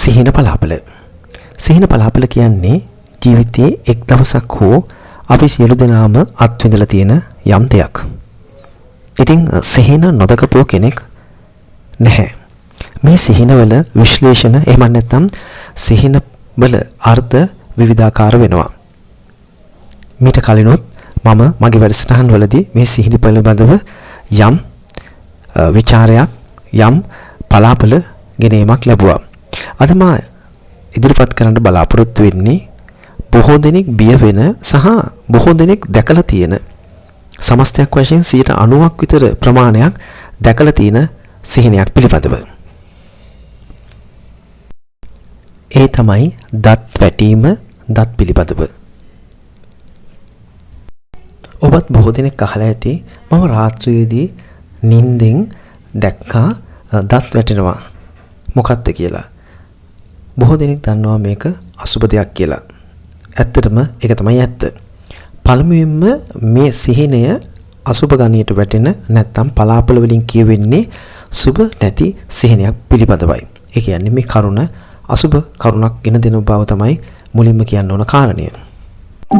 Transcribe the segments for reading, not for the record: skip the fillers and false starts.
සිහින පලාපල. සිහින පලාපල කියන්නේ ජීවිතයේ එක් දවසක් හෝ අපි සියලු දෙනාම අත්විඳලා තියෙන යම් දෙයක්. ඉතින් සිහින නොදකපුව කෙනෙක් නැහැ. මේ සිහිනවල විශ්ලේෂණ එහෙම නැත්නම් සිහිනවල අර්ථ විවිධාකාර වෙනවා. මීට කලිනුත් මම මගේ වැඩසටහන් වලදී මේ සිහින පිළිබඳව යම් විචාරයක් යම් පලාපල ගෙනීමක් ලැබුවා. අද මා ඉදිරිපත් කරන්න බලාපොරොත්තු වෙන්නේ බොහෝ දෙනෙක් බිය වෙන සහ බොහෝ දෙනෙක් දැකලා තියෙන සමස්තයක් වශයෙන් 90ක් විතර ප්‍රමාණයක් දැකලා තියෙන සිහිනයක් පිළිබඳව. ඒ තමයි දත් වැටීම දත් පිළිබඳව. ඔබත් බොහෝ දෙනෙක් අහලා ඇති මම රාත්‍රියේදී නිින්දෙන් දැක්කා දත් වැටෙනවා මොකක්ද කියලා. බොහෝ දෙනෙක් දන්නවා මේක අසුබ දෙයක් කියලා. ඇත්තටම ඒක තමයි ඇත්ත. පළමුවෙන්ම මේ සිහිනය අසුබ ගණයට වැටෙන නැත්නම් පලාපල වලින් කියවෙන්නේ සුබ නැති සිහිනයක් පිළිබඳවයි. ඒ කියන්නේ මේ කරුණ අසුබ කරුණක් ගෙන දෙන බව තමයි මුලින්ම කියන්න ඕන කාරණය.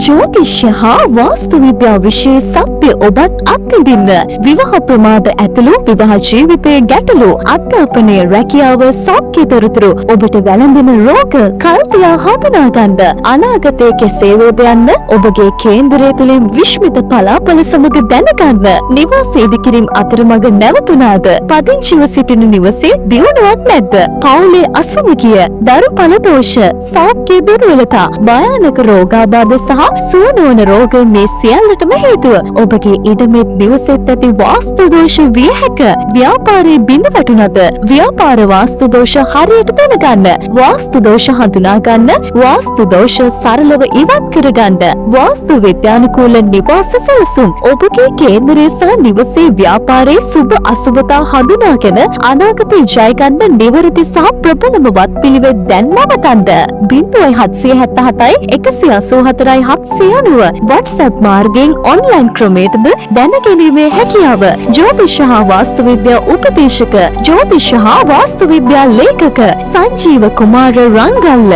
ජ්‍යොතිෂ්‍ය හා වාස්තු විද්‍යාව විෂයේ සත්‍ය ඔබත් අත්විඳින්න. විවාහ ප්‍රමාද ඇතුළු විවාහ ජීවිතයේ ගැටලු, අධ්‍යාපනයේ රැකියාව, සෞඛ්‍ය තොරතුරු, ඔබට වැළඳෙන රෝග, කල්පියා හඳුනා ගන්න, අනාගතයේ කෙසේ වේද යන්න ඔබගේ කේන්දරය තුලින් විශ්මිත පලාපල සමග දැනගන්න. නිවාස ඉදිකිරීම අතරමඟ නැවතුණාද? පදිංචිව සිටින නිවසේ දියුණුවක් නැද්ද? පවුලේ අසමගිය, දරු පල දෝෂ, සෞඛ්‍ය දුර්වලතා, භයානක රෝගාබාධ සහ සූනවන රෝග මේ සියල්ලටම හේතුව ඔබගේ ඉඩමෙත් නිවසෙත් ඇති වාස්තු දෝෂ විය හැක. ව්‍යාපාරයේ බිඳ වැටුණද? ව්‍යාපාර වාස්තු දෝෂ හරියට දැනගන්න, වාස්තු දෝෂ හඳුනා ගන්න, වාස්තු දෝෂ සරලව ඉවත් කරගන්න, වාස්තු විද්‍යානුකූල නිවාස සැලසුම්, ඔබගේ කේන්දරය සහ නිවසේ ව්‍යාපාරයේ සුබ අසුබතා හඳුනාගෙන අනාගතේ ජය ගන්න නිවැරදි සහ ප්‍රබලම වත් පිළිවෙත් දැන් නවතන්න. 0777 184 790 WhatsApp මාර්ගයෙන් ඔන්ලයින් ක්‍රමයටද දැනගැනීමේ හැකියාව. ජ්‍යොතිෂ හා වාස්තු විද්‍යා උපදේශක, ජ්‍යොතිෂ හා වාස්තු විද්‍යා ලේඛක සංජීව කුමාර රංගල්ල.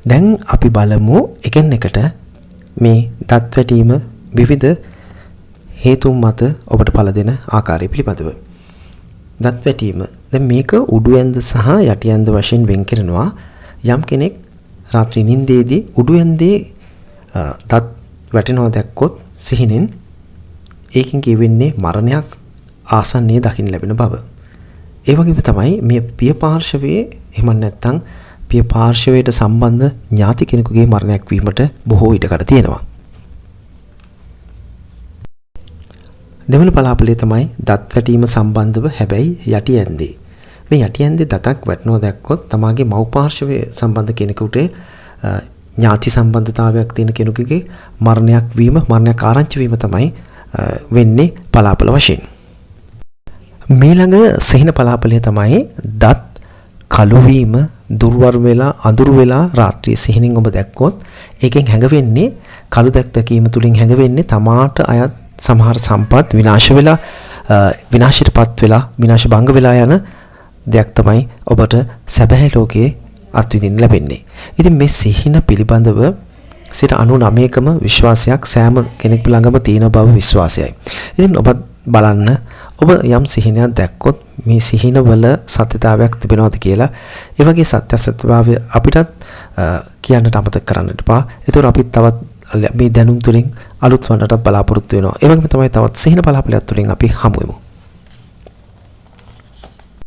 දැන් අපි බලමු එකින් එකට මේ දත් වැටීම විවිධ හේතුන් මත ඔබට පළ දෙන ආකාරය පිළිබඳව. දත් වැටීම දැන් මේක උඩු ඇඳ සහ යටි ඇඳ වශයෙන් වෙන් කරනවා. යම් කෙනෙක් රාත්‍රී නිින්දේදී උඩු ඇඳේ දත් වැටෙනවා දැක්කොත් සිහිනෙන් ඒකින් කියවෙන්නේ මරණයක් ආසන්නයේ දකින්න ලැබෙන බව. ඒ වගේම තමයි මේ පිය පාර්ශවයේ එහෙම නැත්නම් පිය පාර්ශවයට සම්බන්ධ ඥාති කෙනෙකුගේ මරණයක් වීමට බොහෝ ඉඩකඩ තියෙනවා. දෙවන පලාපලේ තමයි දත් වැටීම සම්බන්ධව හැබැයි යටි ඇඳේ. මේ යටි ඇඳේ දතක් වැටෙනවා දැක්කොත් තමාගේ මව් පාර්ශවයේ සම්බන්ධ කෙනෙකුට ඥාති සම්බන්ධතාවයක් තියෙන කෙනෙකුගේ මරණයක් වීම, මරණයක් ආරංචි වීම තමයි වෙන්නේ පලාපල වශයෙන්. ඊළඟ සිහින පලාපලය තමයි දත් කළු වීම, දුර්වර වෙලා අඳුරු වෙලා රාත්‍රියේ සිහිනෙන් ඔබ දැක්කොත් ඒකෙන් හැඟවෙන්නේ කළු දැක්කීම තුලින් හැඟවෙන්නේ තමාට අයත් සමහර සම්පත් විනාශ වෙලා විනාශයටපත් වෙලා විනාශ භංග වෙලා යන දෙයක් තමයි ඔබට සැබෑ ලෝකයේ අත්විඳින්න ලැබෙන්නේ. ඉතින් මේ සිහින පිළිබඳව 99%කම විශ්වාසයක් සෑම කෙනෙක් ළඟම තියෙන බව විශ්වාසයයි. ඉතින් ඔබ බලන්න ඔබ යම් සිහිනයක් දැක්කොත් මේ සිහිනවල සත්‍යතාවයක් තිබෙනවද කියලා ඒ වගේ සත්‍යසත්‍යභාවය අපිටත් කියන්නට අමතක කරන්න එපා. ඒතකොට අපි තවත් මේ දැනුම් තුලින් අලුත් වන්නට බලාපොරොත්තු වෙනවා. ඒ වගේම තමයි තවත් සිහින බලාපොරොත්තු තුලින් අපි හමු වෙමු.